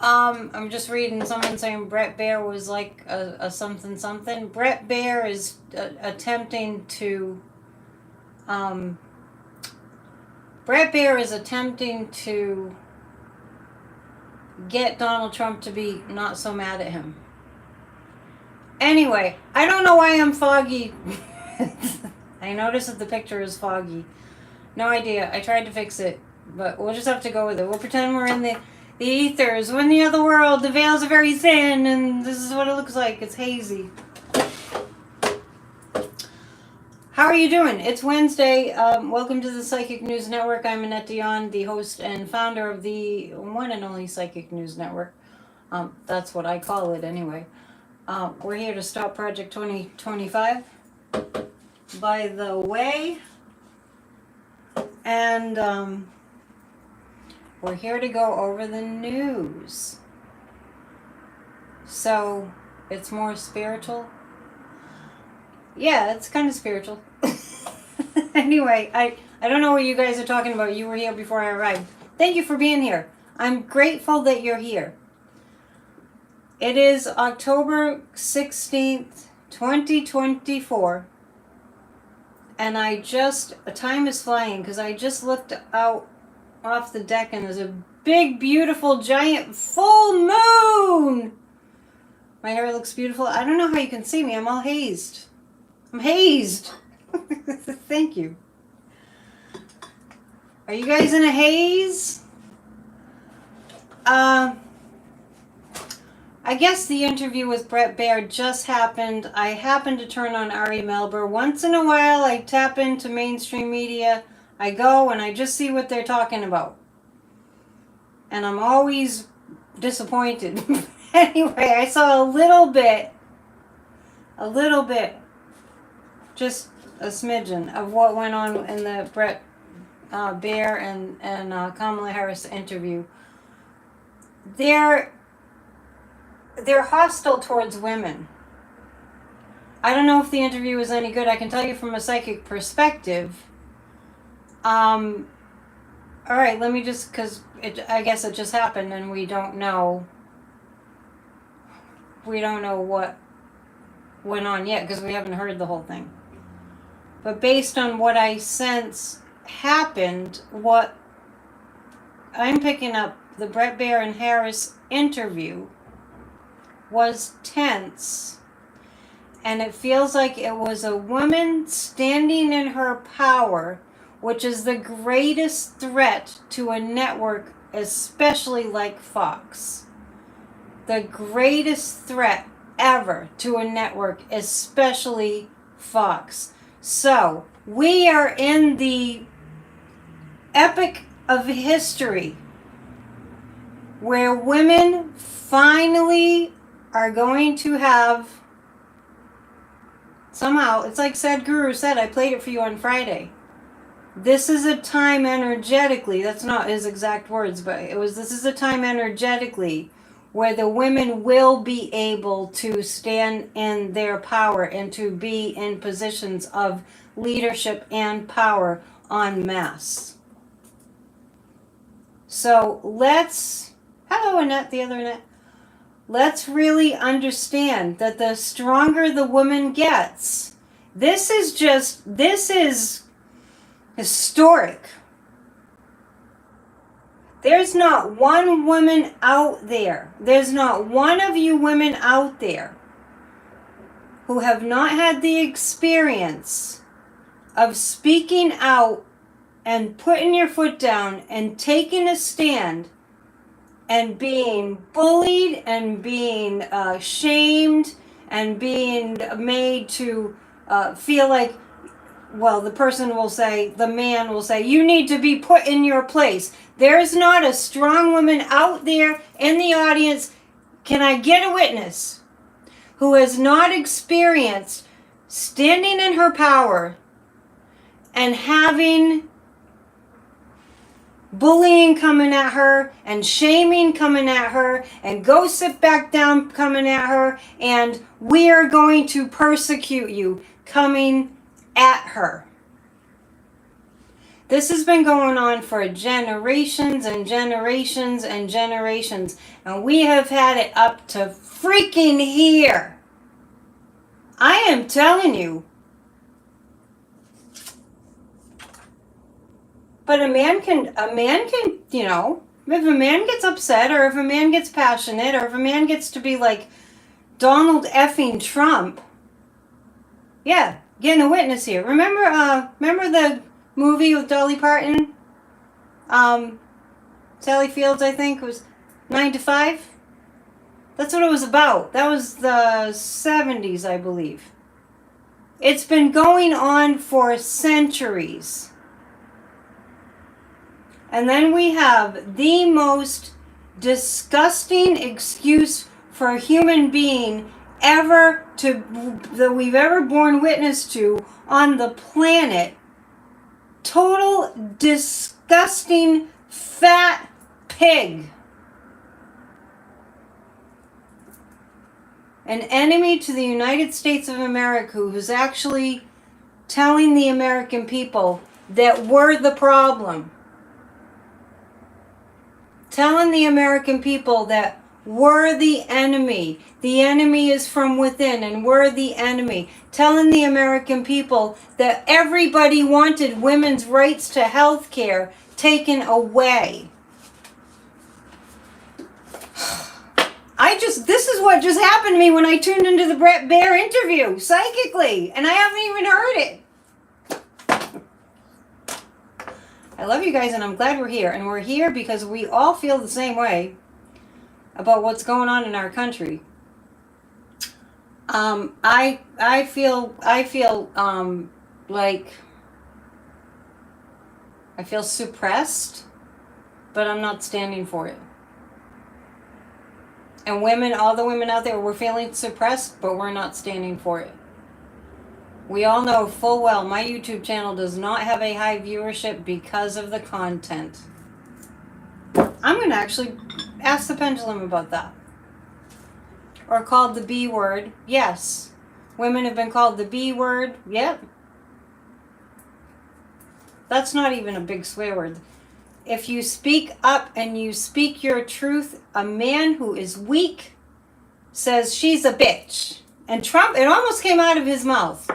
I'm just reading someone saying Brett Baer was like a something something. Brett Baer is attempting to get Donald Trump to be not so mad at him. Anyway, I don't know why I'm foggy. I noticed that the picture is foggy. No idea. I tried to fix it, but we'll just have to go with it. We'll pretend we're in the ethers. We're in the other world. The veils are very thin, and this is what it looks like. It's hazy. How are you doing? It's Wednesday. Welcome to the Psychic News Network. I'm Annette Dion, the host and founder of the one and only Psychic News Network. That's what I call it anyway. We're here to stop Project 2025, by the way. And we're here to go over the news. So, it's more spiritual. Yeah, it's kind of spiritual. Anyway, I don't know what you guys are talking about. You were here before I arrived. Thank you for being here. I'm grateful that you're here. It is October 16th, 2024. And time is flying because I just looked out off the deck and there's a big, beautiful, giant full moon. My hair looks beautiful. I don't know how you can see me. I'm all hazed. I'm hazed. Thank you. Are you guys in a haze? I guess the interview with Brett Baer just happened. I happened to turn on Ari Melber. Once in a while, I tap into mainstream media. I go and I just see what they're talking about. And I'm always disappointed. Anyway, I saw a little bit, just a smidgen of what went on in the Brett Baer and Kamala Harris interview. They're hostile towards women. I don't know if the interview was any good. I can tell you from a psychic perspective. All right, let me just, because I guess it just happened and we don't know what went on yet because we haven't heard the whole thing. But based on what I sense happened, what I'm picking up, the Brett Baer and Harris interview was tense, and it feels like it was a woman standing in her power, which is the greatest threat to a network, especially like Fox. The greatest threat ever to a network, especially Fox. So, we are in the epic of history where women finally are going to have, somehow, it's like Sadhguru said, I played it for you on Friday. This is a time energetically, that's not his exact words, but this is a time energetically where the women will be able to stand in their power and to be in positions of leadership and power en masse. So hello Annette, the other Annette. Let's really understand that the stronger the woman gets, this is historic. There's not one woman out there. There's not one of you women out there who have not had the experience of speaking out and putting your foot down and taking a stand and being bullied and being shamed and being made to feel like, well, the man will say, you need to be put in your place. There's not a strong woman out there in the audience, can I get a witness, who has not experienced standing in her power and having bullying coming at her and shaming coming at her and go sit back down coming at her and we are going to persecute you coming at her. This has been going on for generations and generations and generations. And we have had it up to freaking here. I am telling you. But a man can, you know, if a man gets upset or if a man gets passionate or if a man gets to be like Donald effing Trump, yeah, getting a witness here. Remember the movie with Dolly Parton? Sally Fields, I think, was 9 to 5? That's what it was about. That was the 70s, I believe. It's been going on for centuries. And then we have the most disgusting excuse for a human being that we've ever borne witness to on the planet. Total disgusting fat pig. An enemy to the United States of America who's actually telling the American people that we're the problem. Telling the American people that we're the enemy. The enemy is from within and we're the enemy. Telling the American people that everybody wanted women's rights to health care taken away. This is what just happened to me when I tuned into the Brett Baer interview, psychically, and I haven't even heard it. I love you guys, and I'm glad we're here. And we're here because we all feel the same way about what's going on in our country. I feel suppressed, but I'm not standing for it. And women, all the women out there, we're feeling suppressed, but we're not standing for it. We all know full well my YouTube channel does not have a high viewership because of the content. I'm going to actually ask the pendulum about that. Or called the B word. Yes. Women have been called the B word. Yep. That's not even a big swear word. If you speak up and you speak your truth, a man who is weak says she's a bitch. And Trump, it almost came out of his mouth.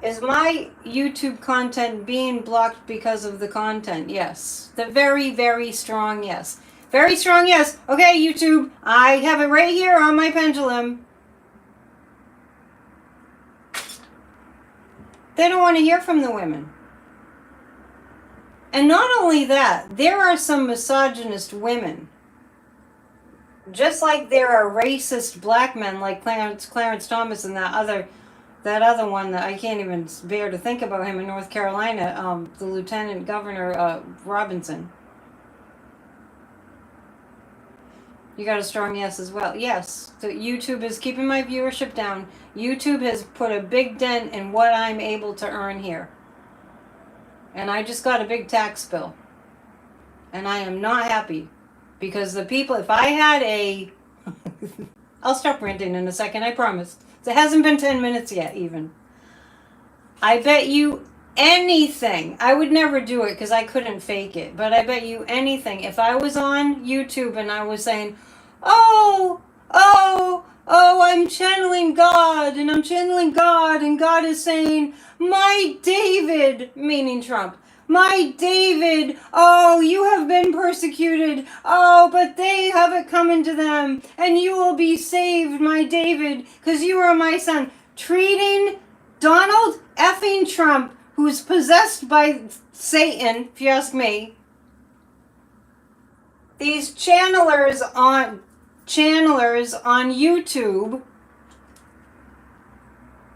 Is my YouTube content being blocked because of the content? Yes. The very, very strong yes. Very strong yes. Okay, YouTube, I have it right here on my pendulum. They don't want to hear from the women. And not only that, there are some misogynist women. Just like there are racist black men like Clarence Thomas and that other one that I can't even bear to think about him in North Carolina, the Lieutenant Governor Robinson. You got a strong yes as well. Yes. So YouTube is keeping my viewership down. YouTube has put a big dent in what I'm able to earn here. And I just got a big tax bill. And I am not happy. Because the people, if I had a... I'll stop ranting in a second, I promise. It hasn't been 10 minutes yet, even. I bet you anything. I would never do it because I couldn't fake it. But I bet you anything. If I was on YouTube and I was saying, oh, I'm channeling God, and I'm channeling God, and God is saying, my David, meaning Trump, my David, oh, you have been persecuted, oh, but they have it coming to them, and you will be saved, my David, because you are my son. Treating Donald effing Trump, who's possessed by Satan, if you ask me, these channelers on YouTube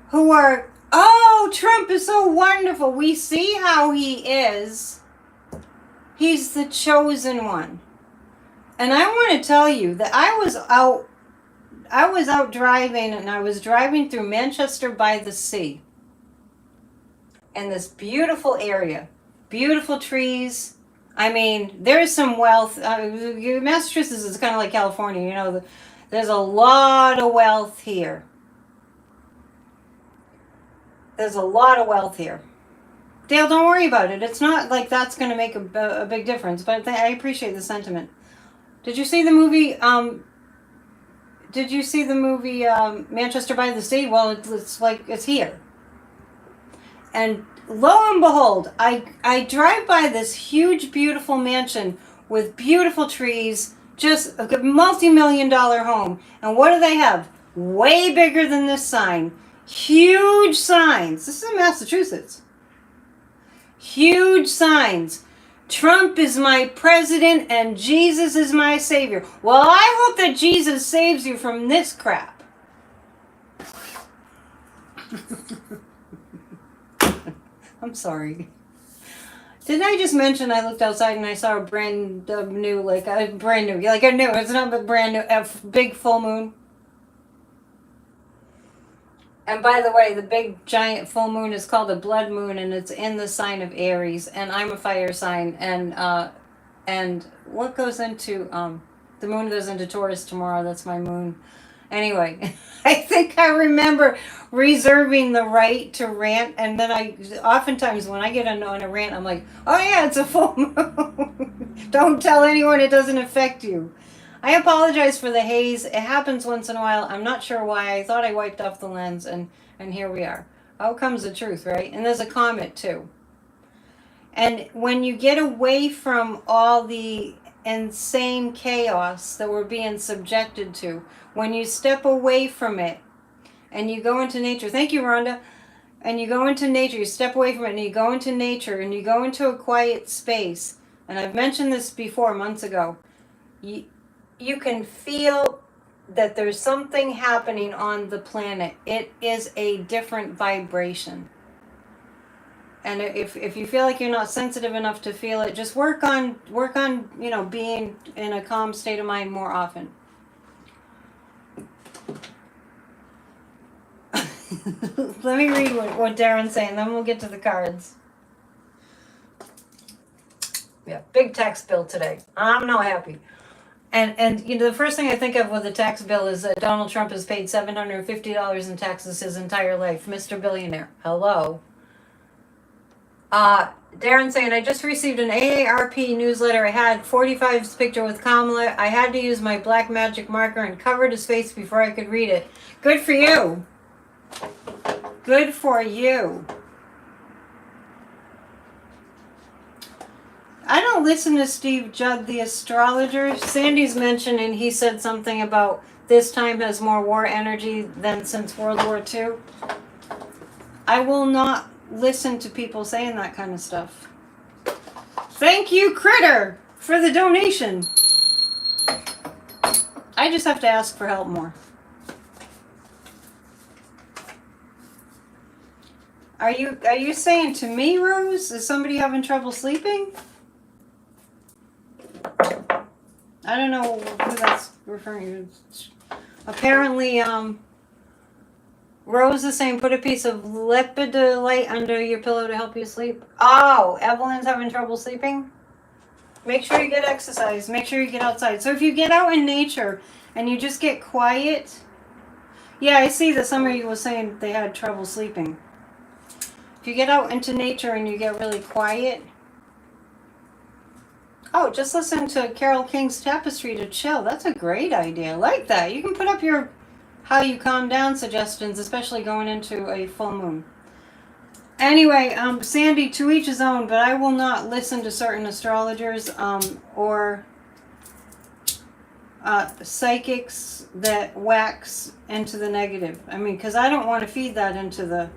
who are, oh, Trump is so wonderful. We see how he is. He's the chosen one. And I want to tell you that I was out driving, and I was driving through Manchester by the sea. In this beautiful area. Beautiful trees. I mean, there's some wealth. Massachusetts is kind of like California, you know. There's a lot of wealth here. There's a lot of wealth here. Dale, don't worry about it. It's not like that's going to make a big difference, but I appreciate the sentiment. Did you see the movie? Manchester by the Sea? Well, it's here. And lo and behold, I drive by this huge, beautiful mansion with beautiful trees, just a multi-million-dollar home. And what do they have? Way bigger than this sign. Huge signs. This is in Massachusetts. Huge signs. Trump is my president and Jesus is my savior. Well, I hope that Jesus saves you from this crap. I'm sorry. Didn't I just mention I looked outside and I saw a brand new, it's not a brand new, big full moon. And by the way, the big giant full moon is called a blood moon, and it's in the sign of Aries, and I'm a fire sign, and what goes into the moon goes into Taurus tomorrow. That's my moon. Anyway, I think I remember reserving the right to rant, and then oftentimes when I get on a rant, I'm like, oh yeah, it's a full moon. Don't tell anyone, it doesn't affect you. I apologize for the haze. It happens once in a while. I'm not sure why. I thought I wiped off the lens, and here we are. Out comes the truth, right? And there's a comet too. And when you get away from all the insane chaos that we're being subjected to, when you step away from it and you go into nature, thank you, Rhonda, and you go into nature, you step away from it and you go into nature and you go into a quiet space, and I've mentioned this before months ago, you can feel that there's something happening on the planet. It is a different vibration. And if you feel like you're not sensitive enough to feel it, just work on being in a calm state of mind more often. Let me read what Darren's saying, then we'll get to the cards. Yeah, big tax bill today. I'm not happy. And the first thing I think of with a tax bill is that Donald Trump has paid $750 in taxes his entire life. Mr. Billionaire. Hello. Darren saying, I just received an AARP newsletter. I had 45's picture with Kamala. I had to use my black magic marker and covered his face before I could read it. Good for you. Good for you. I don't listen to Steve Judd, the astrologer. Sandy's mentioning he said something about this time has more war energy than since World War II. I will not listen to people saying that kind of stuff. Thank you, Critter, for the donation. I just have to ask for help more. Are you saying to me, Rose? Is somebody having trouble sleeping? I don't know who that's referring to. Apparently, Rose is saying put a piece of lepidolite under your pillow to help you sleep. Oh, Evelyn's having trouble sleeping? Make sure you get exercise. Make sure you get outside. So if you get out in nature and you just get quiet. Yeah, I see that some of you were saying they had trouble sleeping. If you get out into nature and you get really quiet. Oh, just listen to Carole King's Tapestry to chill. That's a great idea. I like that. You can put up your how you calm down suggestions, especially going into a full moon. Anyway, Sandy, to each his own, but I will not listen to certain astrologers or psychics that wax into the negative. I mean, because I don't want to feed that into the...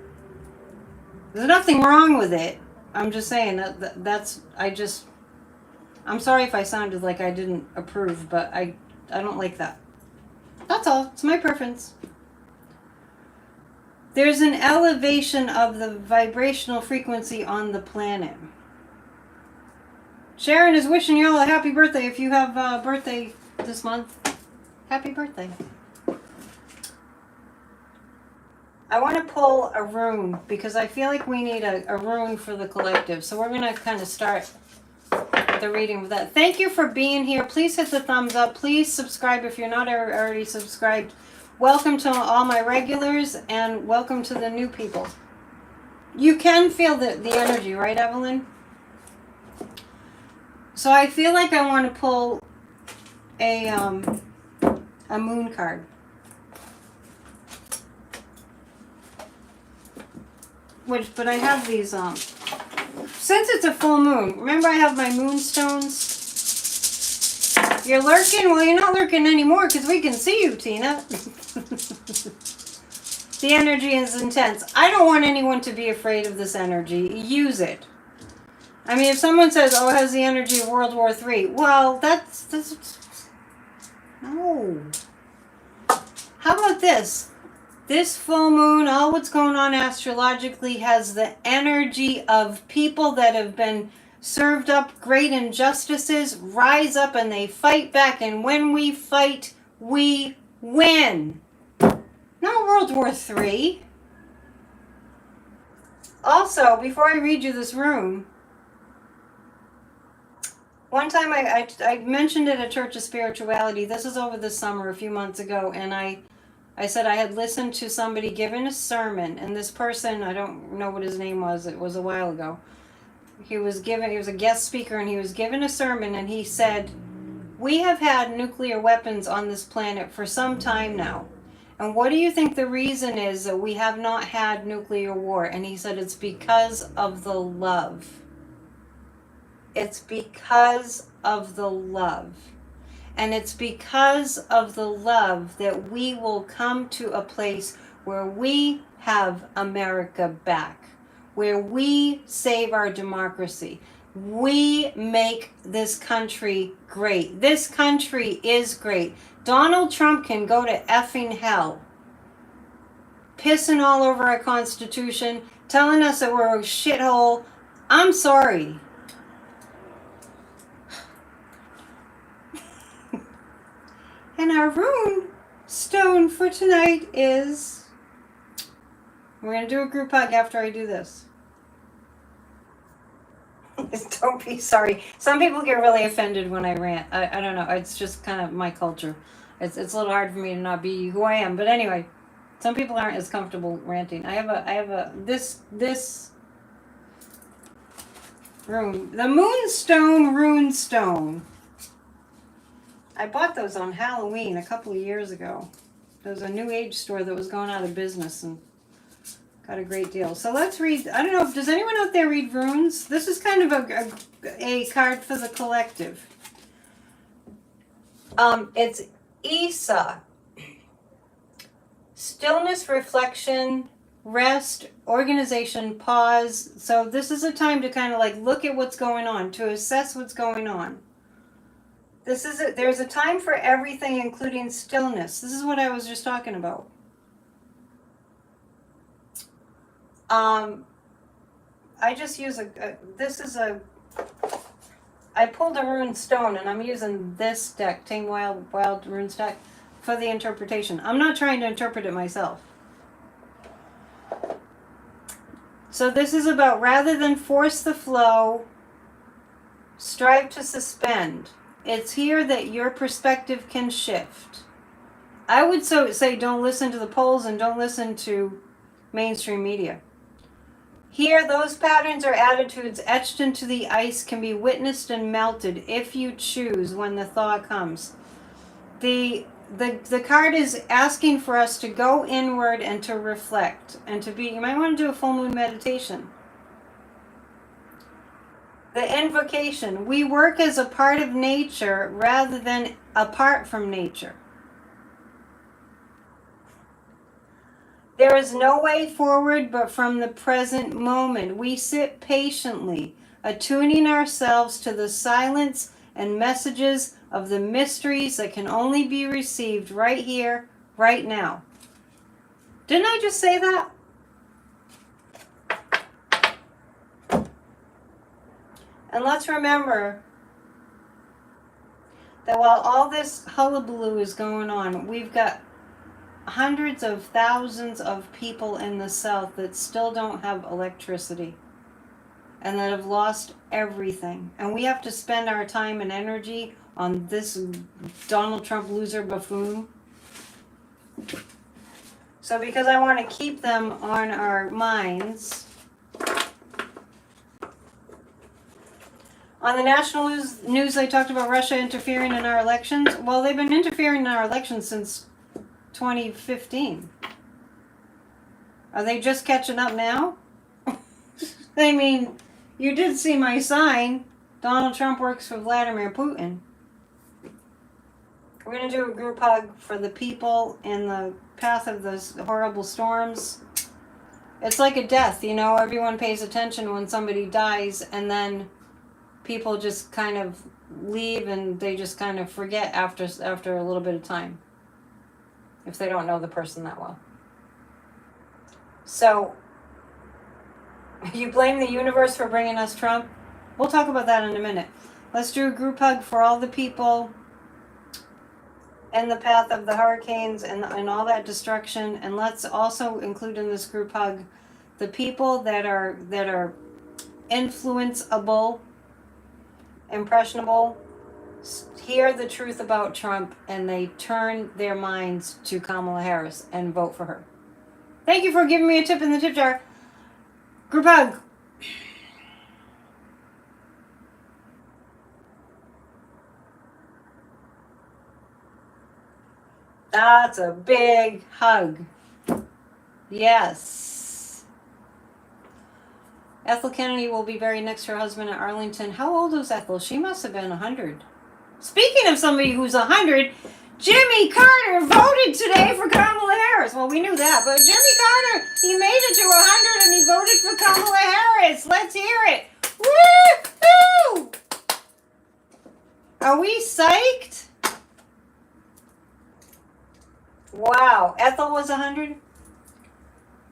There's nothing wrong with it. I'm just saying I'm sorry if I sounded like I didn't approve, but I don't like that. That's all. It's my preference. There's an elevation of the vibrational frequency on the planet. Sharon is wishing you all a happy birthday if you have a birthday this month. Happy birthday. I want to pull a rune because I feel like we need a rune for the collective. So we're going to kind of start the reading with that. Thank you for being here. Please hit the thumbs up. Please subscribe if you're not already subscribed. Welcome to all my regulars and welcome to the new people. You can feel the energy, right, Evelyn? So I feel like I want to pull a moon card. But I have these, since it's a full moon, remember I have my moonstones? You're lurking? Well, you're not lurking anymore because we can see you, Tina. The energy is intense. I don't want anyone to be afraid of this energy. Use it. I mean, if someone says, oh, it has the energy of World War III, well, that's no. How about this? This full moon, all what's going on astrologically has the energy of people that have been served up great injustices, rise up and they fight back. And when we fight, we win. Not World War III. Also, before I read you this rune, one time I mentioned it at Church of Spirituality. This is over the summer, a few months ago, and I said I had listened to somebody giving a sermon, and this person, I don't know what his name was, it was a while ago. He was a guest speaker, and he was giving a sermon, and he said, we have had nuclear weapons on this planet for some time now. And what do you think the reason is that we have not had nuclear war? And he said, it's because of the love. It's because of the love. And it's because of the love that we will come to a place where we have America back, where we save our democracy. We make this country great. This country is great. Donald Trump can go to effing hell, pissing all over our Constitution, telling us that we're a shithole. I'm sorry. And our rune stone for tonight is, we're going to do a group hug after I do this. Don't be sorry. Some people get really offended when I rant. I don't know. It's just kind of my culture. It's a little hard for me to not be who I am. But anyway, some people aren't as comfortable ranting. I have this rune. The Moonstone Rune Stone. I bought those on Halloween a couple of years ago. There was a New Age store that was going out of business and got a great deal. So let's read. I don't know, does anyone out there read runes? This is kind of a card for the collective. It's Isa. Stillness, reflection, rest, organization, pause. So this is a time to kind of like look at what's going on, to assess what's going on. There's a time for everything, including stillness. This is what I was just talking about. I just use I pulled a rune stone and I'm using this deck, Tame Wild Runes deck, for the interpretation. I'm not trying to interpret it myself. So this is about, rather than force the flow, strive to suspend. It's here that your perspective can shift. I would say don't listen to the polls and don't listen to mainstream media. Here, those patterns or attitudes etched into the ice can be witnessed and melted if you choose when the thaw comes. The card is asking for us to go inward and to reflect and to be, you might want to do a full moon meditation. The invocation, we work as a part of nature rather than apart from nature. There is no way forward but from the present moment. We sit patiently, attuning ourselves to the silence and messages of the mysteries that can only be received right here, right now. Didn't I just say that? And let's remember that while all this hullabaloo is going on, we've got hundreds of thousands of people in the South that still don't have electricity and that have lost everything. And we have to spend our time and energy on this Donald Trump loser buffoon. So because I want to keep them on our minds, On the national news, they talked about Russia interfering in our elections. Well, they've been interfering in our elections since 2015. Are they just catching up now? I mean, you did see my sign. Donald Trump works for Vladimir Putin. We're going to do a group hug for the people in the path of those horrible storms. It's like a death, you know, everyone pays attention when somebody dies, and then people just kind of leave and they just kind of forget after a little bit of time, if they don't know the person that well. So, you blame the universe for bringing us Trump? We'll talk about that in a minute. Let's do a group hug for all the people in the path of the hurricanes and all that destruction. And let's also include in this group hug the people that are influenceable, impressionable, hear the truth about Trump, and they turn their minds to Kamala Harris and vote for her. Thank you for giving me a tip in the tip jar. Group hug. That's a big hug. Yes. Ethel Kennedy will be buried next to her husband at Arlington. How old was Ethel? She must have been 100. Speaking of somebody who's 100, Jimmy Carter voted today for Kamala Harris. Well, we knew that, but Jimmy Carter, he made it to 100 and he voted for Kamala Harris. Let's hear it. Woo-hoo! Are we psyched? Wow. Ethel was 100?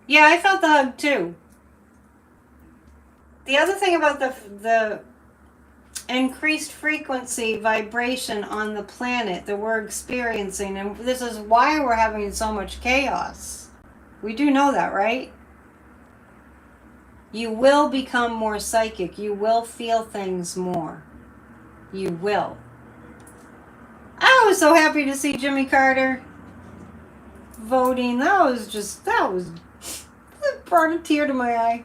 Yeah, I felt the hug too. The other thing about the increased frequency vibration on the planet that we're experiencing, and this is why we're having so much chaos. We do know that, right? You will become more psychic. You will feel things more. You will. I was so happy to see Jimmy Carter voting. That brought a tear to my eye.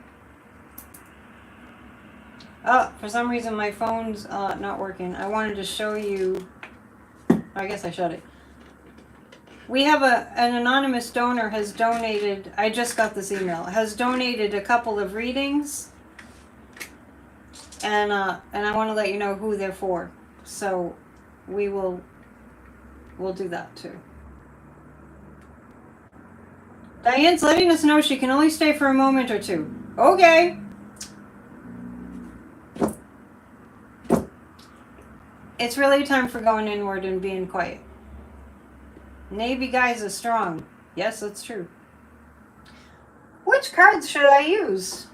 Oh, for some reason my phone's not working. I wanted to show you. I guess I shut it. We have an anonymous donor has donated. I just got this email. Has donated a couple of readings, and I want to let you know who they're for. So we'll do that too. Diane's letting us know she can only stay for a moment or two. Okay. It's really time for going inward and being quiet. Navy guys are strong. Yes, that's true. Which cards should I use?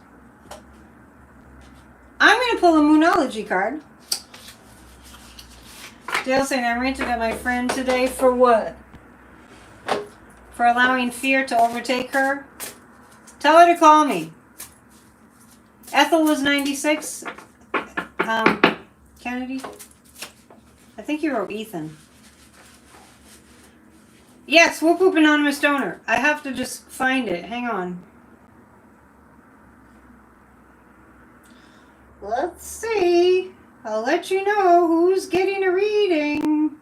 I'm going to pull a Moonology card. Dale saying I ranted at my friend today for what? For allowing fear to overtake her? Tell her to call me. Ethel was 96. Kennedy? I think you wrote Ethan. Yes, Whoop Whoop Anonymous Donor. I have to just find it. Hang on. Let's see. I'll let you know who's getting a reading.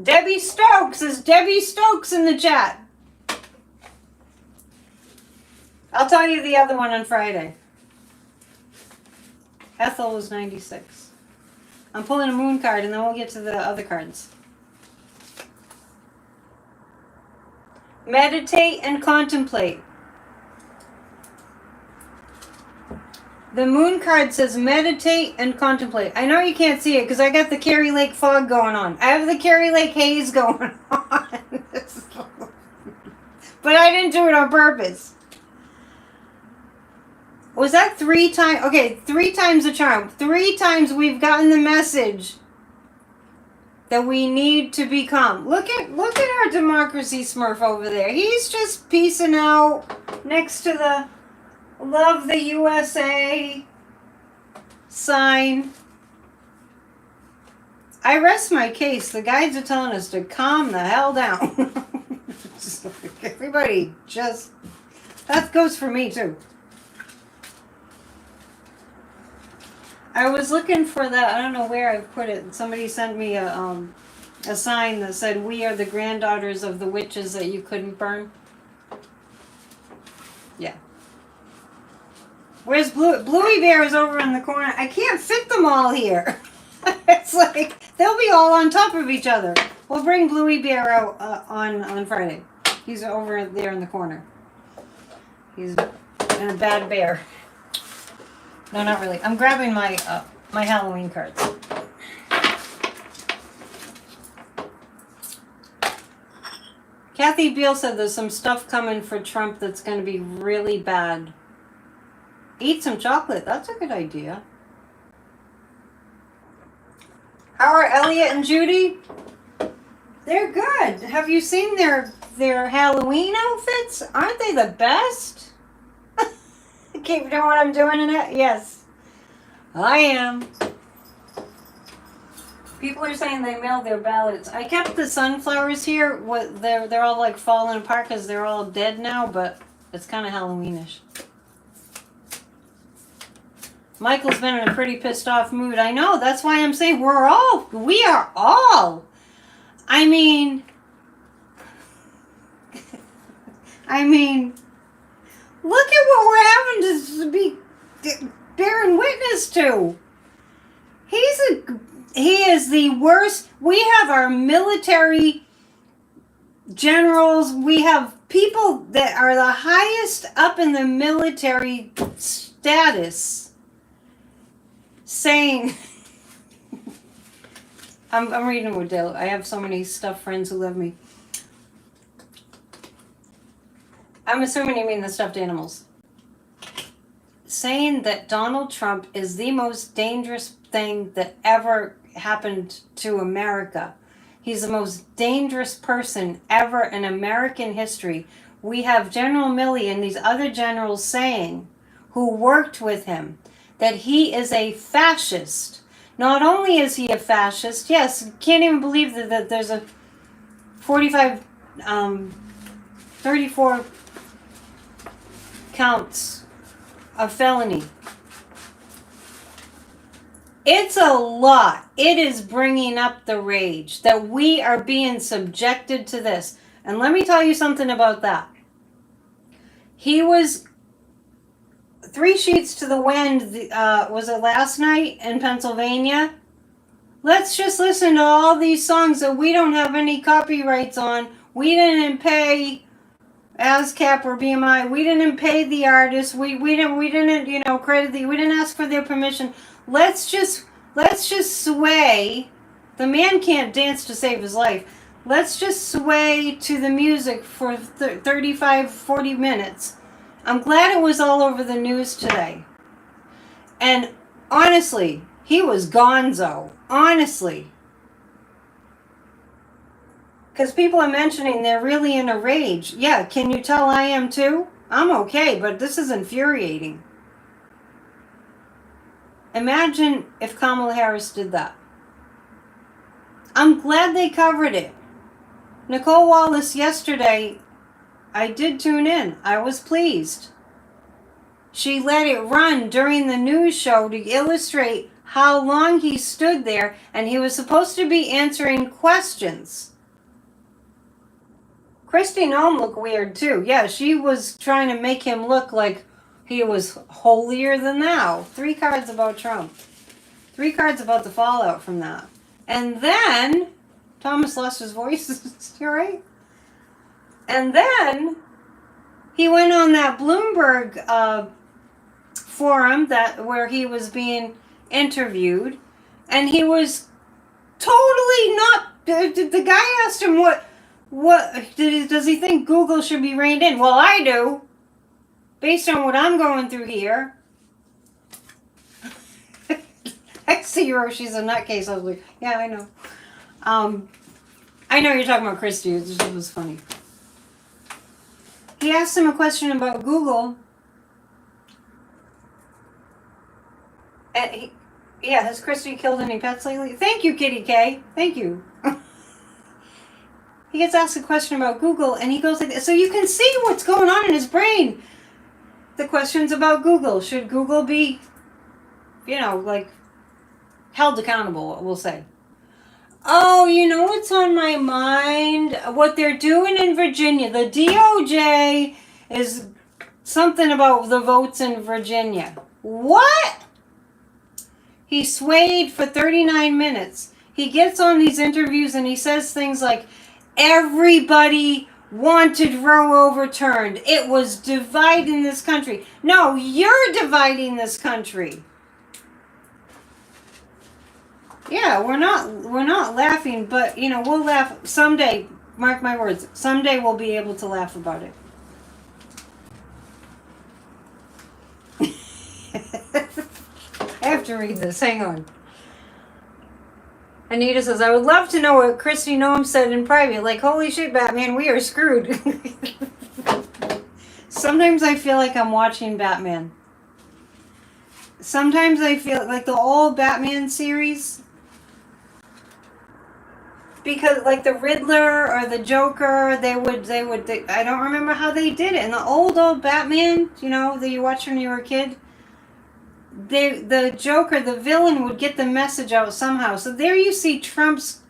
Debbie Stokes. Is Debbie Stokes in the chat? I'll tell you the other one on Friday. Ethel was 96. I'm pulling a moon card and then we'll get to the other cards. Meditate and contemplate. The moon card says meditate and contemplate. I know you can't see it because I got the Carrie Lake fog going on. I have the Carrie Lake haze going on. But I didn't do it on purpose. Was that 3 times? Okay, 3 times the charm. 3 times we've gotten the message that we need to become. Look at our democracy smurf over there. He's just peacing out next to the love the USA sign. I rest my case. The guides are telling us to calm the hell down. Everybody just, that goes for me too. I was looking for that. I don't know where I put it. Somebody sent me a sign that said, "We are the granddaughters of the witches that you couldn't burn." Yeah. Where's Bluey Bear is over in the corner. I can't fit them all here. It's like they'll be all on top of each other. We'll bring Bluey Bear out on Friday. He's over there in the corner. He's in a bad bear. No, not really. I'm grabbing my my Halloween cards. Kathy Beal said there's some stuff coming for Trump that's going to be really bad. Eat some chocolate. That's a good idea. How are Elliot and Judy? They're good. Have you seen their Halloween outfits? Aren't they the best? Keep doing what I'm doing in it? Yes. I am. People are saying they mailed their ballots. I kept the sunflowers here. They're all like falling apart because they're all dead now, but it's kind of Halloweenish. Michael's been in a pretty pissed off mood. I know. That's why I'm saying we are all. I mean, look at what we're having to be bearing witness to. He is the worst. We have our military generals. We have people that are the highest up in the military status saying, I'm reading with Dale. I have so many stuffed friends who love me. I'm assuming you mean the stuffed animals. Saying that Donald Trump is the most dangerous thing that ever happened to America. He's the most dangerous person ever in American history. We have General Milley and these other generals saying, who worked with him, that he is a fascist. Not only is he a fascist, yes, can't even believe that there's a 34 counts of felony. It's a lot. It is bringing up the rage that we are being subjected to this. And let me tell you something about that. He was 3 sheets to the wind, was it last night in Pennsylvania? Let's just listen to all these songs that we don't have any copyrights on. We didn't pay ASCAP or BMI. We didn't pay the artists. We didn't credit we didn't ask for their permission. Let's just sway. The man can't dance to save his life. Let's just sway to the music for 35, 40 minutes. I'm glad it was all over the news today. And honestly, he was gonzo. Honestly. Because people are mentioning they're really in a rage. Yeah, can you tell I am too? I'm okay, but this is infuriating. Imagine if Kamala Harris did that. I'm glad they covered it. Nicole Wallace yesterday, I did tune in. I was pleased. She let it run during the news show to illustrate how long he stood there, and he was supposed to be answering questions. Kristi Noem looked weird too. Yeah, she was trying to make him look like he was holier than thou. 3 cards about Trump. 3 cards about the fallout from that. And then, Thomas lost his voice, you right? And then, he went on that Bloomberg forum where he was being interviewed, and he was totally not, the guy asked him does he think Google should be reined in? Well, I do. Based on what I'm going through here. I see her, she's a nutcase. I was like, yeah, I know. I know you're talking about Kristi. It was funny. He asked him a question about Google. And has Kristi killed any pets lately? Thank you, Kitty K. Thank you. He gets asked a question about Google, and he goes like this. So you can see what's going on in his brain. The question's about Google. Should Google be, held accountable, we'll say. Oh, you know what's on my mind? What they're doing in Virginia. The DOJ is something about the votes in Virginia. What? He swayed for 39 minutes. He gets on these interviews and he says things like, everybody wanted Roe overturned. It was dividing this country. No, you're dividing this country. Yeah, we're not laughing, but you know, we'll laugh someday. Mark my words. Someday we'll be able to laugh about it. I have to read this. Hang on. Anita says, I would love to know what Kristi Noem said in private. Like, holy shit, Batman, we are screwed. Sometimes I feel like I'm watching Batman. Sometimes I feel like the old Batman series. Because like the Riddler or the Joker, they would I don't remember how they did it. In the old Batman, you know, that you watched when you were a kid, the Joker, the villain, would get the message out somehow. So there you see Trump's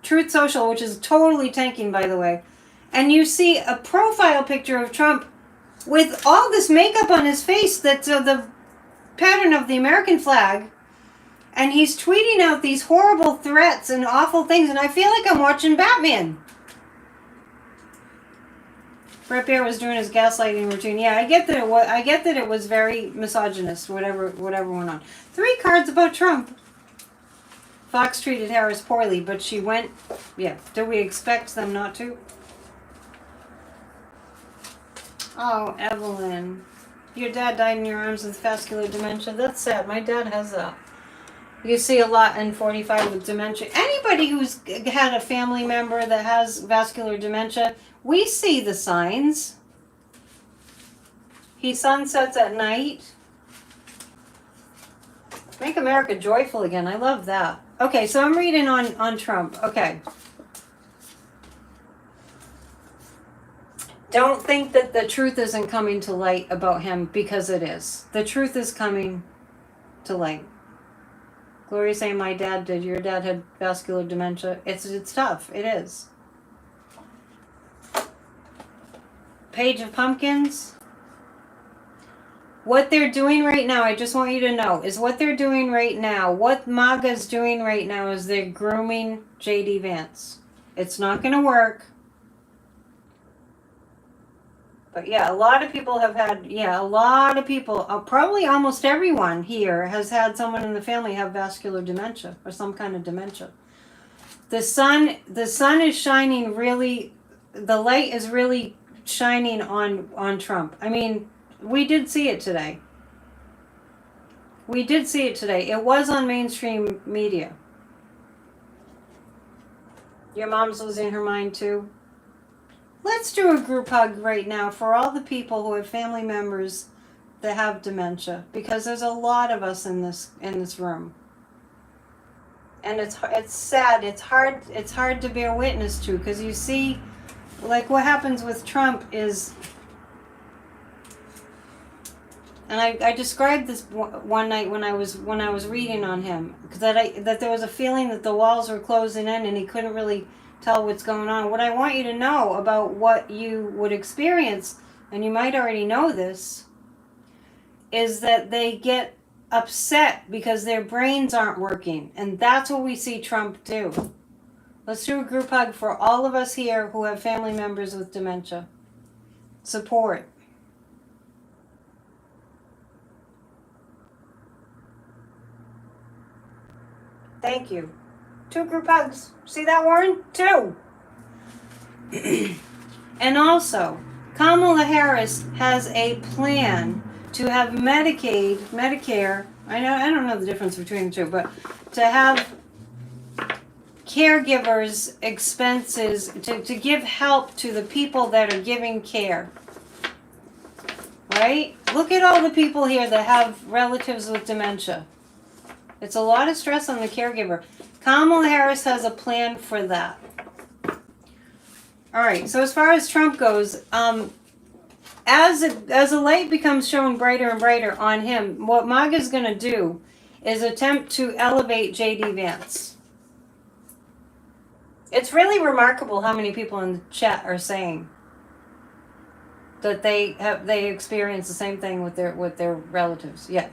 Truth Social, which is totally tanking, by the way. And you see a profile picture of Trump with all this makeup on his face that's the pattern of the American flag. And he's tweeting out these horrible threats and awful things. And I feel like I'm watching Batman. Brett Bear was doing his gaslighting routine. Yeah, I get that it was very misogynist, whatever went on. 3 cards about Trump. Fox treated Harris poorly, but she went. Yeah, do we expect them not to? Oh, Evelyn. Your dad died in your arms with vascular dementia. That's sad. My dad has that. You see a lot in 45 with dementia. Anybody who's had a family member that has vascular dementia, we see the signs. He sunsets at night. Make America joyful again. I love that. Okay, so I'm reading on Trump. Okay. Don't think that the truth isn't coming to light about him, because it is. The truth is coming to light. Gloria saying my dad did. Your dad had vascular dementia. It's tough. It is. Page of Pumpkins. What they're doing right now, I just want you to know, is what they're doing right now, what MAGA's doing right now is they're grooming J.D. Vance. It's not going to work. But yeah, a lot of people have had, probably almost everyone here has had someone in the family have vascular dementia or some kind of dementia. The sun is shining really, the light is really shining on Trump. I mean, we did see it today. It was on mainstream media. Your mom's losing her mind too. Let's do a group hug right now for all the people who have family members that have dementia, because there's a lot of us in this room. And it's sad. It's hard to bear witness to, because you see, like what happens with Trump is, and I described this one night when I was reading on him, because that there was a feeling that the walls were closing in and he couldn't really tell what's going on. What I want you to know about what you would experience, and you might already know this, is that they get upset because their brains aren't working. And that's what we see Trump do. Let's do a group hug for all of us here who have family members with dementia. Support. Thank you. 2 group hugs. See that, Warren? 2. And also, Kamala Harris has a plan to have Medicare, I don't know the difference between the two, but to have caregivers expenses, to give help to the people that are giving care. Right? Look at all the people here that have relatives with dementia. It's a lot of stress on the caregiver. Kamala Harris has a plan for that. All right, so as far as Trump goes, as the light becomes shown brighter and brighter on him, what MAGA is going to do is attempt to elevate J.D. Vance. It's really remarkable how many people in the chat are saying that they experience the same thing with their relatives. Yeah.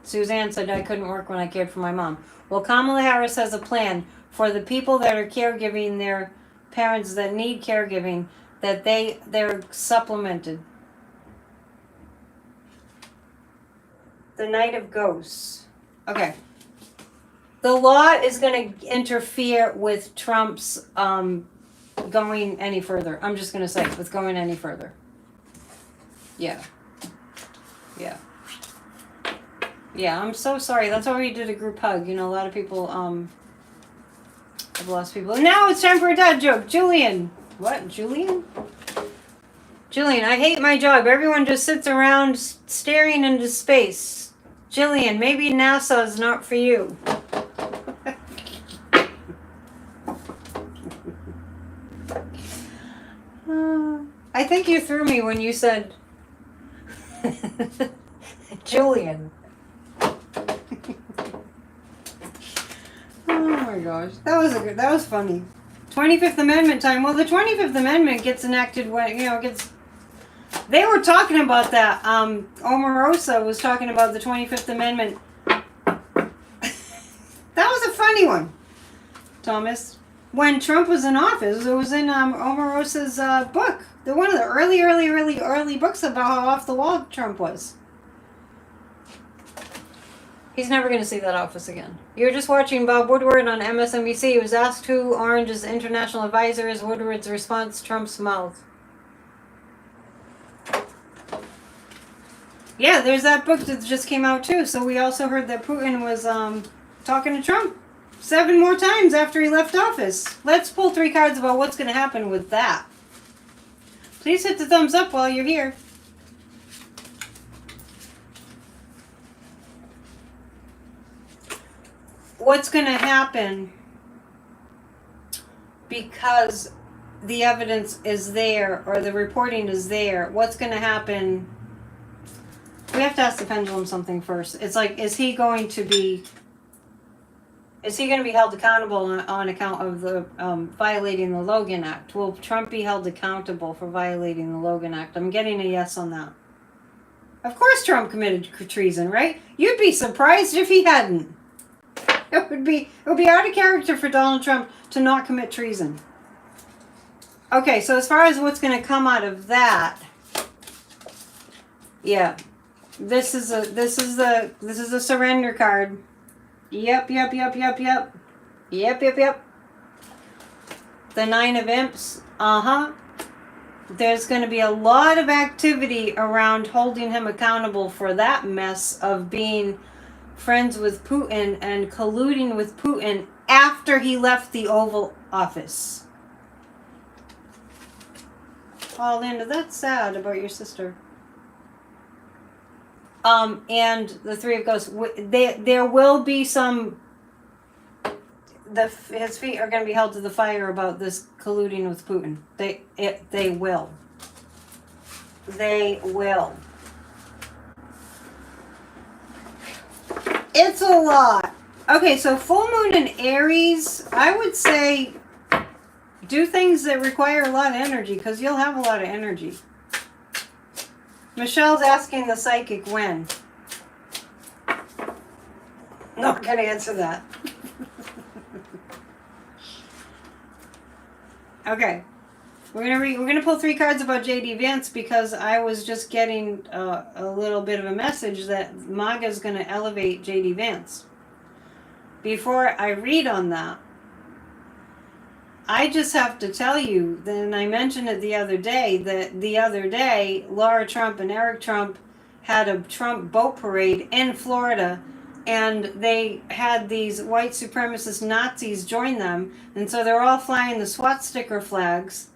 Suzanne said, I couldn't work when I cared for my mom. Well, Kamala Harris has a plan for the people that are caregiving their parents that need caregiving, that they're supplemented. The Night of Ghosts. Okay. The law is going to interfere with Trump's going any further. I'm just going to say, with going any further. Yeah. Yeah. Yeah, I'm so sorry. That's why we did a group hug. You know, a lot of people have lost people. And now it's time for a dad joke. Julian. What? Julian? Julian, I hate my job. Everyone just sits around staring into space. Jillian, maybe NASA is not for you. I think you threw me when you said Julian. Oh my gosh, that was funny. 25th Amendment time. Well, the 25th Amendment gets enacted when they were talking about that. Omarosa was talking about the 25th Amendment. That was a funny one, Thomas. When Trump was in office, it was in Omarosa's book. They're one of the early books about how off the wall Trump was. He's never going to see that office again. You're just watching Bob Woodward on MSNBC. He was asked who Orange's international advisor is. Woodward's response, Trump's mouth. Yeah, there's that book that just came out too. So we also heard that Putin was talking to Trump 7 more times after he left office. Let's pull 3 cards about what's going to happen with that. Please hit the thumbs up while you're here. What's going to happen because the evidence is there or the reporting is there? What's going to happen? We have to ask the pendulum something first. It's like, is he going to be held accountable on account of the violating the Logan Act? Will Trump be held accountable for violating the Logan Act? I'm getting a yes on that. Of course Trump committed treason, right? You'd be surprised if he hadn't. It would be out of character for Donald Trump to not commit treason. Okay, so as far as what's going to come out of that, yeah, this is a surrender card. Yep. The 9 of Imps. There's going to be a lot of activity around holding him accountable for that mess of being friends with Putin and colluding with Putin after he left the Oval Office. Oh, Linda, that's sad about your sister. And the 3 of Ghosts. There will be some. His feet are going to be held to the fire about this colluding with Putin. They will. They will. It's a lot. Okay, so full moon in Aries, I would say do things that require a lot of energy because you'll have a lot of energy. Michelle's asking the psychic when. Not going to answer that. Okay. We're gonna pull 3 cards about J.D. Vance because I was just getting a little bit of a message that MAGA is going to elevate J.D. Vance. Before I read on that, I just have to tell you, and I mentioned it the other day, that the other day, Laura Trump and Eric Trump had a Trump boat parade in Florida, and they had these white supremacist Nazis join them, and so they're all flying the swastika flags.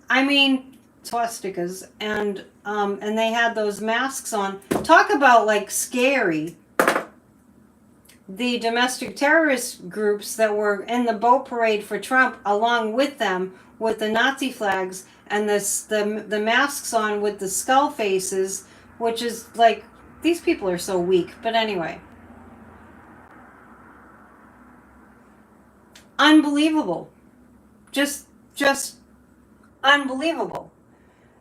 I mean, swastikas, and they had those masks on. Talk about, like, scary. The domestic terrorist groups that were in the boat parade for Trump, along with them, with the Nazi flags, and the masks on with the skull faces, which is, like, these people are so weak. But anyway. unbelievable. Just unbelievable.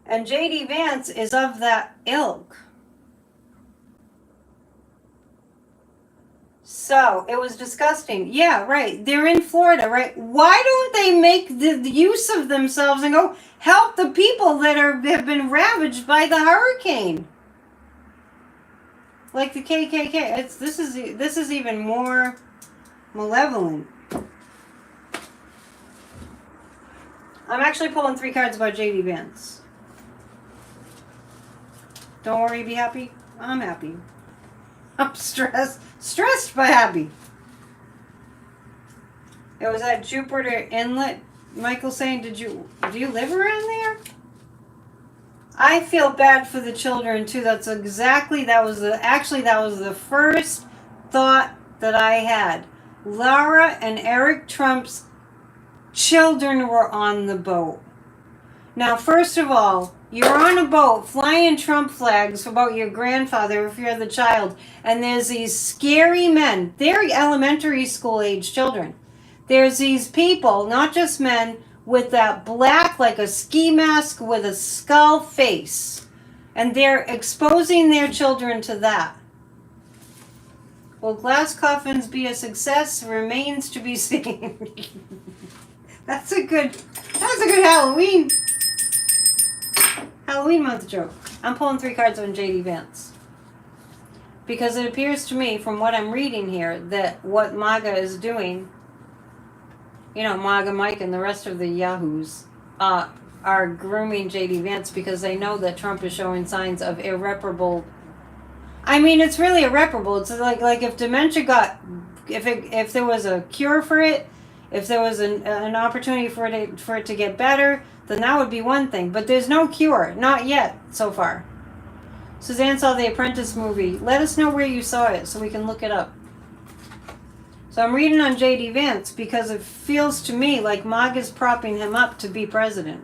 And J.D. Vance is of that ilk. So, it was disgusting. Yeah, right. They're in Florida, right? Why don't they make the use of themselves and go help the people that have been ravaged by the hurricane? Like the KKK. This is even more malevolent. I'm actually pulling 3 cards about J.D. Vance. Don't worry, be happy. I'm happy. I'm stressed but happy. It was at Jupiter Inlet. Michael saying, do you live around there? I feel bad for the children too. That was the first thought that I had. Laura and Eric Trump's children were on the boat. Now, first of all, you're on a boat flying Trump flags about your grandfather if you're the child, and there's these scary men. They're elementary school age children. There's these people, not just men, with that black, like a ski mask with a skull face. And they're exposing their children to that. Will glass coffins be a success? Remains to be seen. That's a good Halloween month joke. I'm pulling 3 cards on J.D. Vance. Because it appears to me, from what I'm reading here, that what MAGA is doing, MAGA Mike and the rest of the yahoos, are grooming J.D. Vance because they know that Trump is showing signs of irreparable. I mean, it's really irreparable. It's like if dementia if there was a cure for it, if there was an opportunity for it to get better, then that would be one thing. But there's no cure. Not yet, so far. Suzanne saw the Apprentice movie. Let us know where you saw it so we can look it up. So I'm reading on J.D. Vance because it feels to me like MAGA's propping him up to be president.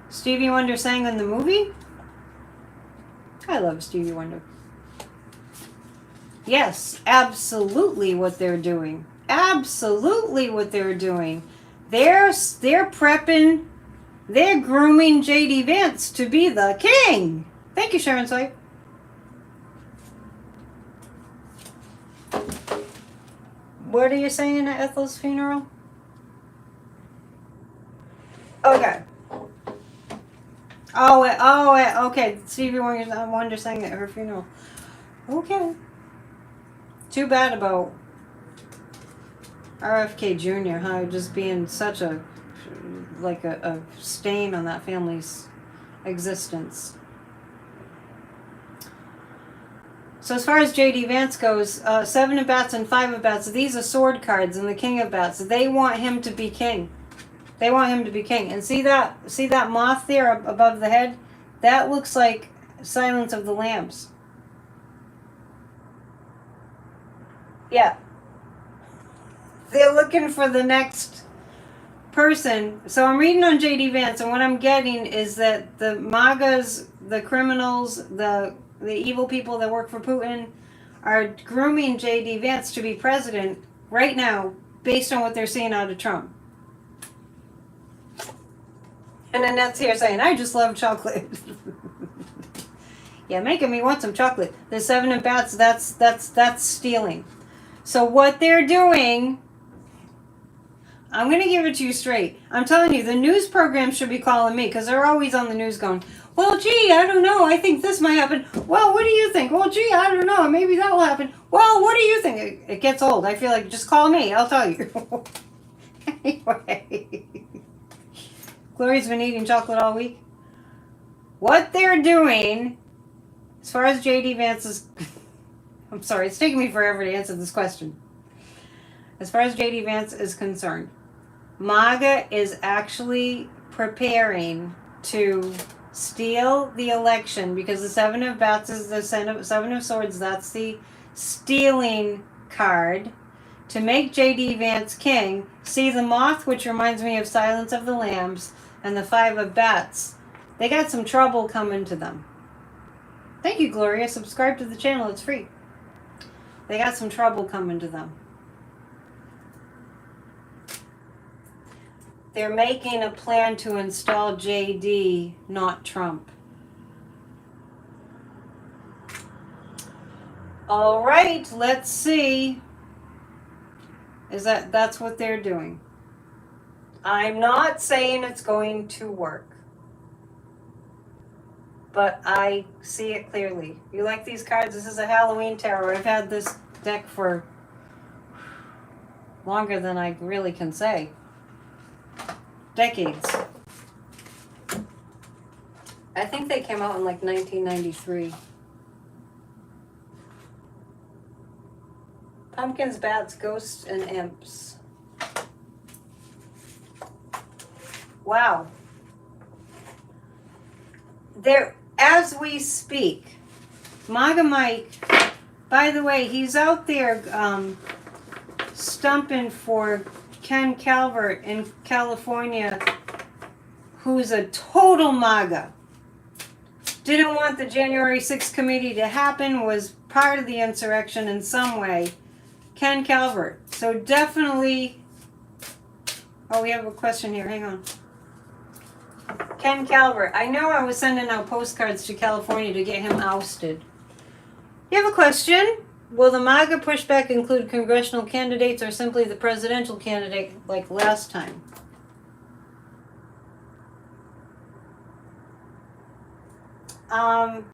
Stevie Wonder sang in the movie? I love Stevie Wonder. Yes, absolutely what they're doing. Absolutely what they're doing. They're prepping, they're grooming J.D. Vance to be the king. Thank you, Sharon Swipe. What are you saying at Ethel's funeral? Okay. Okay. Stevie Wonder sang at her funeral. Okay. Too bad about RFK Jr., huh? Just being such a stain on that family's existence. So as far as J.D. Vance goes, 7 of Bats and 5 of Bats, these are sword cards and the King of Bats. They want him to be king. They want him to be king. And see that moth there above the head? That looks like Silence of the Lambs. Yeah. They're looking for the next person. So I'm reading on J.D. Vance, and what I'm getting is that the MAGAs, the criminals, the evil people that work for Putin are grooming J.D. Vance to be president right now based on what they're seeing out of Trump. And Annette's here saying, I just love chocolate. Yeah, making me want some chocolate. The 7 of Bats, that's stealing. So what they're doing, I'm going to give it to you straight. I'm telling you, the news program should be calling me because they're always on the news going, well, gee, I don't know. I think this might happen. Well, what do you think? Well, gee, I don't know. Maybe that will happen. Well, what do you think? It gets old. I feel like just call me. I'll tell you. Anyway. Gloria's been eating chocolate all week. What they're doing, as far as J.D. Vance is... I'm sorry, it's taking me forever to answer this question. As far as J.D. Vance is concerned, MAGA is actually preparing to steal the election because the 7 of Bats is the 7 of Swords. That's the stealing card to make J.D. Vance king. See the moth, which reminds me of Silence of the Lambs, and the 5 of Bats. They got some trouble coming to them. Thank you, Gloria. Subscribe to the channel. It's free. They got some trouble coming to them. They're making a plan to install JD, not Trump. All right, let's see. That's what they're doing? I'm not saying it's going to work, but I see it clearly. You like these cards? This is a Halloween tarot. I've had this deck for longer than I really can say. Decades. I think they came out in like 1993. Pumpkins, bats, ghosts, and imps. Wow. There, as we speak, MAGA Mike, by the way, he's out there stumping for Ken Calvert in California, who's a total MAGA. Didn't want the January 6th committee to happen, was part of the insurrection in some way. Ken Calvert. So definitely, oh, we have a question here. Hang on. Ken Calvert. I know I was sending out postcards to California to get him ousted. You have a question? Will the MAGA pushback include congressional candidates or simply the presidential candidate like last time? I'm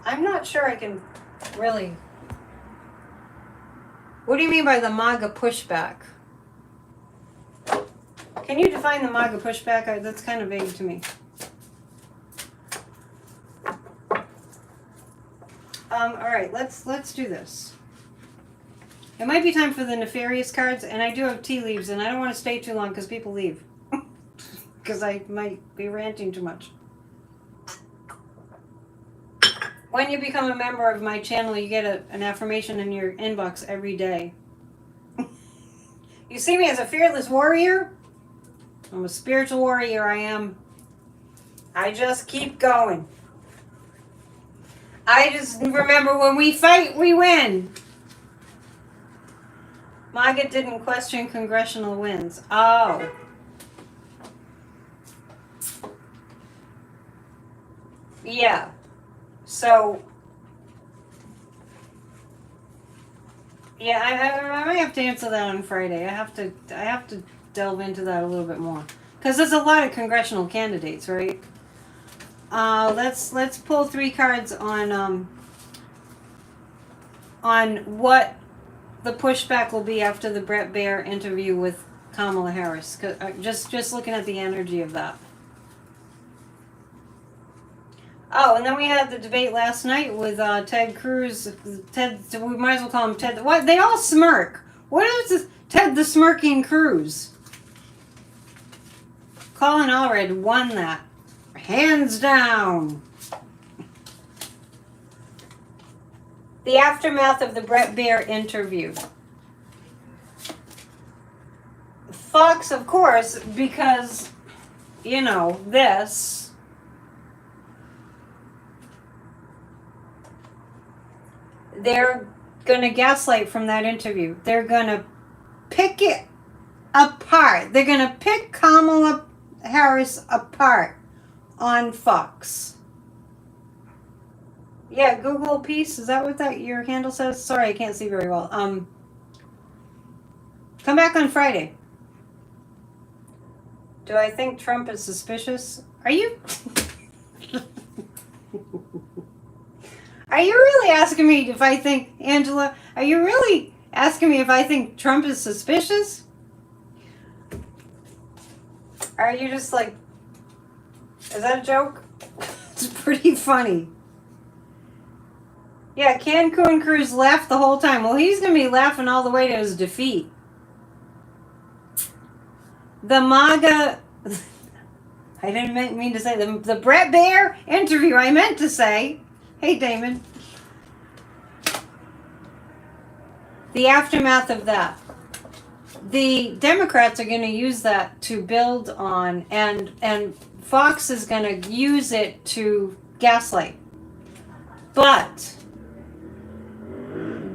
not sure I can really... What do you mean by the MAGA pushback? Can you define the MAGA pushback? That's kind of vague to me. All right, let's do this. It might be time for the nefarious cards, and I do have tea leaves, and I don't want to stay too long because people leave. Because I might be ranting too much. When you become a member of my channel, you get an affirmation in your inbox every day. You see me as a fearless warrior? I'm a spiritual warrior, I am. I just keep going. I just remember when we fight, we win. MAGA didn't question congressional wins. Oh. Yeah. So, yeah, I might have to answer that on Friday. I have to delve into that a little bit more because there's a lot of congressional candidates, right? Let's pull 3 cards on what the pushback will be after the Bret Baier interview with Kamala Harris. Just looking at the energy of that. Oh, and then we had the debate last night with Ted Cruz. Ted, we might as well call him Ted. What? They all smirk. What is this? Ted the smirking Cruz. Colin Allred won that. Hands down. The aftermath of the Bret Baier interview. Fox, of course, because, you know, this... They're going to gaslight from that interview. They're going to pick it apart. They're going to pick Kamala Harris apart on Fox. Yeah, Google Peace. Is that what your handle says? Sorry, I can't see very well. Come back on Friday. Do I think Trump is suspicious? Are you... Are you really asking me if I think, Angela, are you really asking me if I think Trump is suspicious? Are you just like, is that a joke? It's pretty funny. Yeah, Cancun Cruz laughed the whole time. Well, he's going to be laughing all the way to his defeat. The MAGA, I didn't mean to say, the Bret Baier interview, I meant to say. Hey, Damon. The aftermath of that. The Democrats are going to use that to build on, and Fox is going to use it to gaslight. But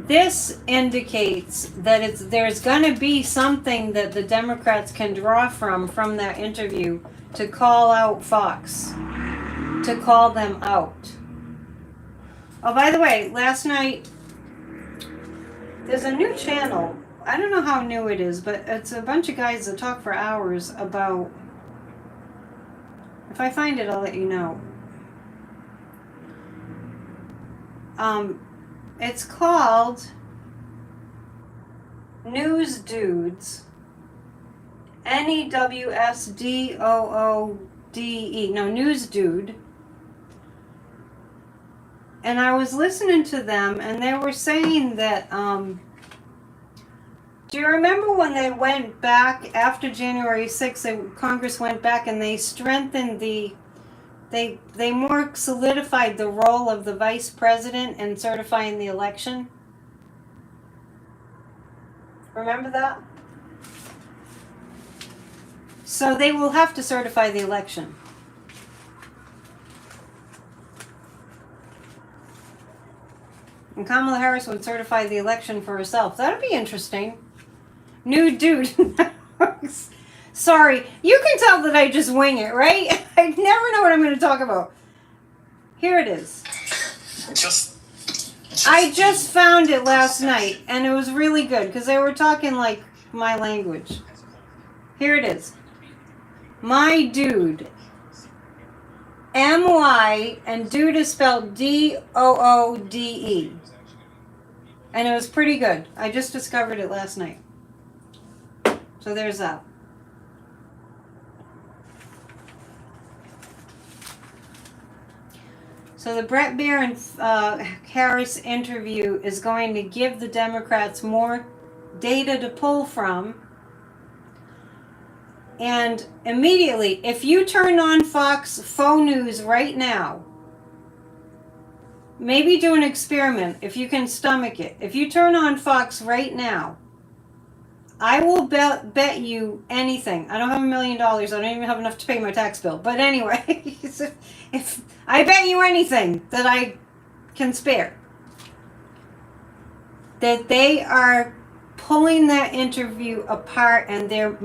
this indicates that there's going to be something that the Democrats can draw from that interview to call out Fox, to call them out. Oh, by the way, last night, there's a new channel. I don't know how new it is, but it's a bunch of guys that talk for hours about... If I find it, I'll let you know. It's called News Dudes. NEWSDOODE. No, News Dude. And I was listening to them, and they were saying that, do you remember when they went back after January 6th, Congress went back and they strengthened they more solidified the role of the vice president in certifying the election? Remember that? So they will have to certify the election. And Kamala Harris would certify the election for herself. That'd be interesting. New dude. Sorry, you can tell that I just wing it, right? I never know what I'm going to talk about. Here it is. I just found it last night, and it was really good, because they were talking like my language. Here it is. My dude. M-Y, and dude is spelled D-O-O-D-E. And it was pretty good. I just discovered it last night. So there's that. So the Brett Baier and Harris interview is going to give the Democrats more data to pull from. And immediately, if you turn on Fox Faux News right now, maybe do an experiment if you can stomach it. If you turn on Fox right now, I will bet you anything. I don't have $1 million. I don't even have enough to pay my tax bill. But anyway, if I bet you anything that I can spare, that they are pulling that interview apart, and they're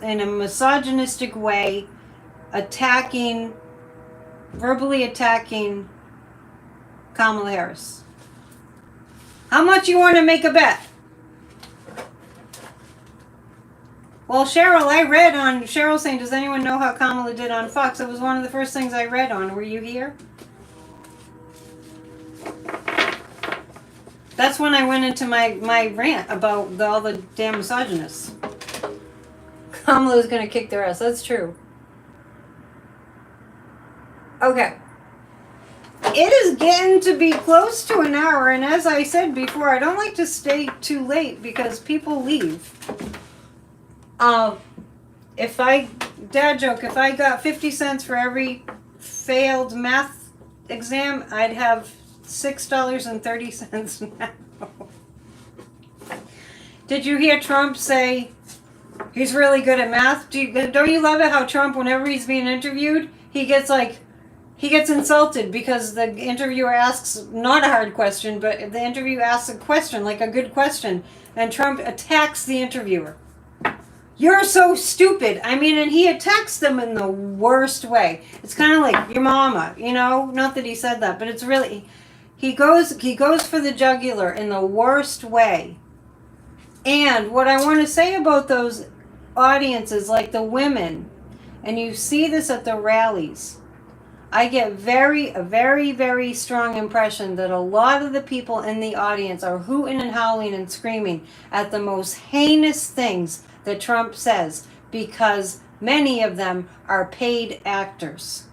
in a misogynistic way, verbally attacking Kamala Harris. How much you want to make a bet? Well, Cheryl saying, does anyone know how Kamala did on Fox? It was one of the first things I read on. Were you here? That's when I went into my rant about all the damn misogynists. Kamala's going to kick their ass. That's true. Okay. It is getting to be close to an hour, and as I said before, I don't like to stay too late because people leave. Dad joke, if I got 50 cents for every failed math exam, I'd have $6.30 now. Did you hear Trump say he's really good at math? Don't you love it how Trump, whenever he's being interviewed, he gets insulted because the interviewer asks not a hard question, but the interviewer asks a question, like a good question, and Trump attacks the interviewer. You're so stupid. I mean, and he attacks them in the worst way. It's kind of like your mama, not that he said that, but it's really, he goes for the jugular in the worst way. And what I want to say about those audiences, like the women, and you see this at the rallies, I get a very, very strong impression that a lot of the people in the audience are hooting and howling and screaming at the most heinous things that Trump says, because many of them are paid actors.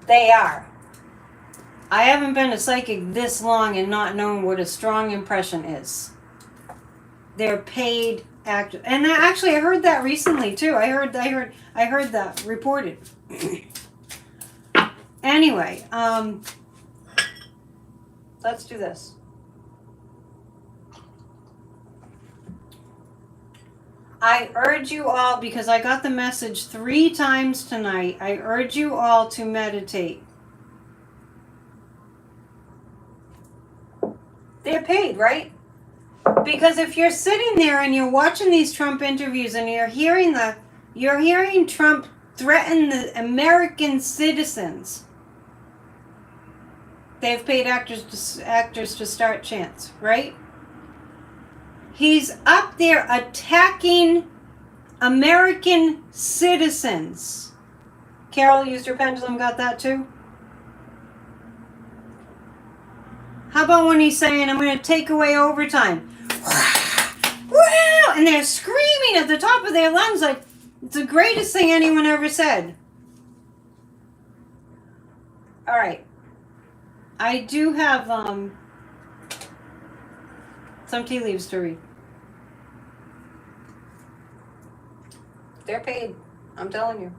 They are. I haven't been a psychic this long and not known what a strong impression is. They're paid actors. And actually I heard that recently too. I heard that reported. Anyway, let's do this. I urge you all, because I got the message 3 times tonight, I urge you all to meditate. They're paid, right? Because if you're sitting there and you're watching these Trump interviews and you're hearing Trump threaten the American citizens, they've paid actors to start chants, right? He's up there attacking American citizens. Carol used her pendulum, got that too? How about when he's saying, I'm going to take away overtime? And they're screaming at the top of their lungs like it's the greatest thing anyone ever said. All right. I do have some tea leaves to read. They're paid. I'm telling you.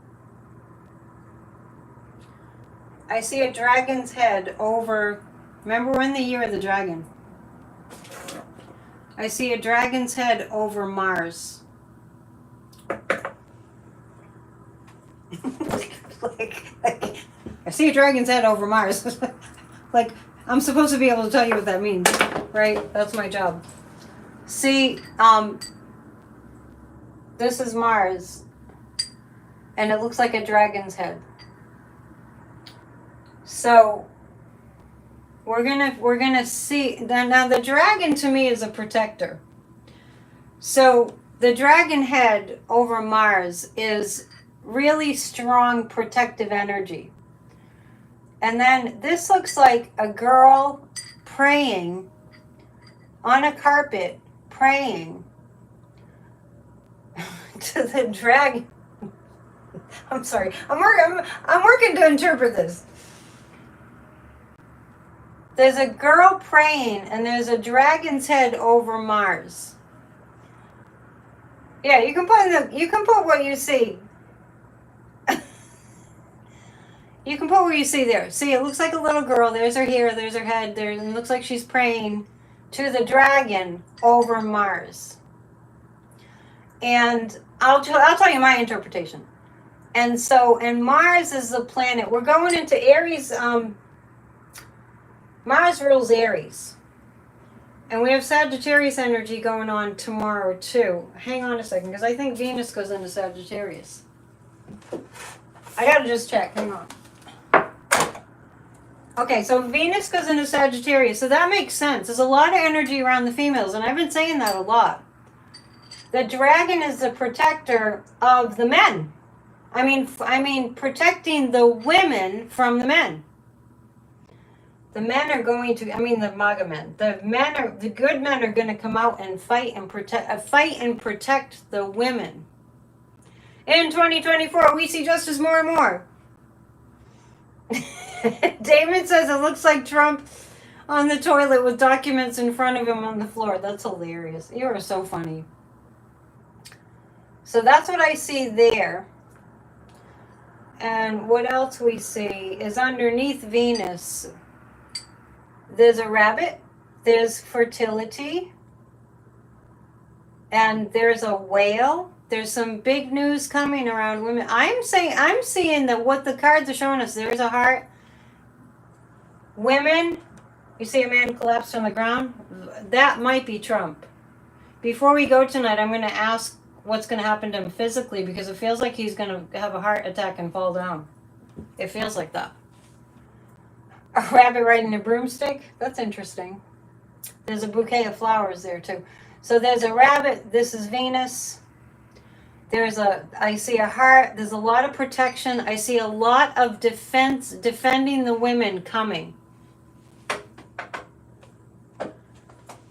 I see a dragon's head over... Remember, we're in the year of the dragon. I see a dragon's head over Mars. like, I see a dragon's head over Mars. Like, I'm supposed to be able to tell you what that means, right? That's my job. See, this is Mars, and it looks like a dragon's head. So we're gonna see now the dragon to me is a protector. So the dragon head over Mars is really strong protective energy. And then this looks like a girl praying on a carpet, praying to the dragon. I'm sorry. I'm working to interpret this. There's a girl praying, and there's a dragon's head over Mars. Yeah, you can put what you see. You can put what you see there. See, it looks like a little girl. There's her hair. There's her head. There, and it looks like she's praying to the dragon over Mars. And I'll tell you my interpretation. And Mars is the planet. We're going into Aries. Mars rules Aries. And we have Sagittarius energy going on tomorrow too. Hang on a second, because I think Venus goes into Sagittarius. I gotta just check. Hang on. Okay, so Venus goes into Sagittarius. So that makes sense. There's a lot of energy around the females, and I've been saying that a lot. The dragon is the protector of the men. I mean, protecting the women from the men. The men are going to, the MAGA men. The good men are going to come out and fight and protect the women. In 2024, we see justice more and more. David says it looks like Trump on the toilet with documents in front of him on the floor. That's hilarious. You are so funny. So that's what I see there. And what else we see is underneath Venus, there's a rabbit, there's fertility, and there's a whale. There's some big news coming around women. I'm seeing that what the cards are showing us, there's a heart. Women, you see a man collapsed on the ground? That might be Trump. Before we go tonight, I'm going to ask what's going to happen to him physically, because it feels like he's going to have a heart attack and fall down. It feels like that. A rabbit riding a broomstick? That's interesting. There's a bouquet of flowers there too. So there's a rabbit. This is Venus. I see a heart. There's a lot of protection. I see a lot of defending the women coming.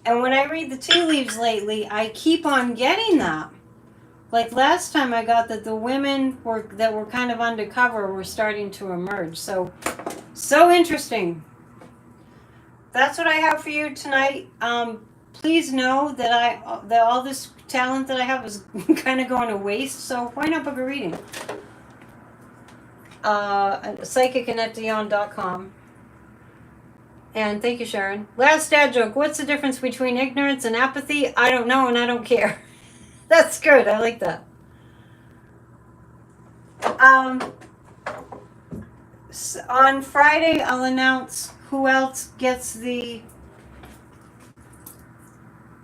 And when I read the tea leaves lately, I keep on getting that. Like last time I got that the women that were kind of undercover were starting to emerge. So interesting. That's what I have for you tonight. Please know that all this talent that I have is kind of going to waste. So why not book a reading? Psychic@dion.com. And thank you, Sharon. Last dad joke. What's the difference between ignorance and apathy? I don't know, and I don't care. That's good. I like that. On Friday, I'll announce who else gets the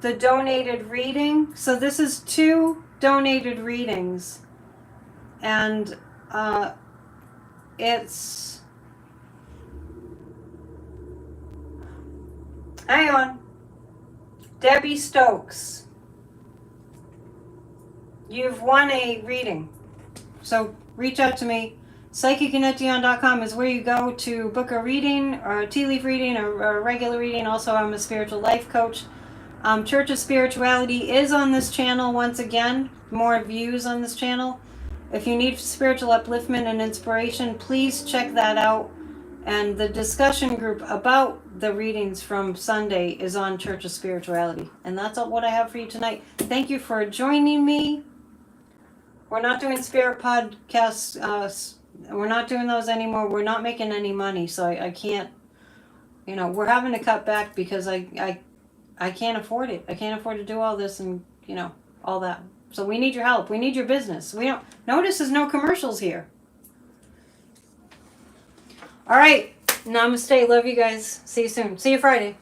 the donated reading. So this is 2 donated readings. And it's... Hang on. Debbie Stokes. You've won a reading. So reach out to me. PsychicandEtion.com is where you go to book a reading or a tea leaf reading or a regular reading. Also, I'm a spiritual life coach. Church of Spirituality is on this channel once again. More views on this channel. If you need spiritual upliftment and inspiration, please check that out. And the discussion group about the readings from Sunday is on Church of Spirituality. And that's all what I have for you tonight. Thank you for joining me. We're not doing spirit podcasts. We're not doing those anymore. We're not making any money, so I can't. You know, we're having to cut back because I can't afford it. I can't afford to do all this and all that. So we need your help. We need your business. We don't notice there's no commercials here. All right. Namaste. Love you guys. See you soon. See you Friday.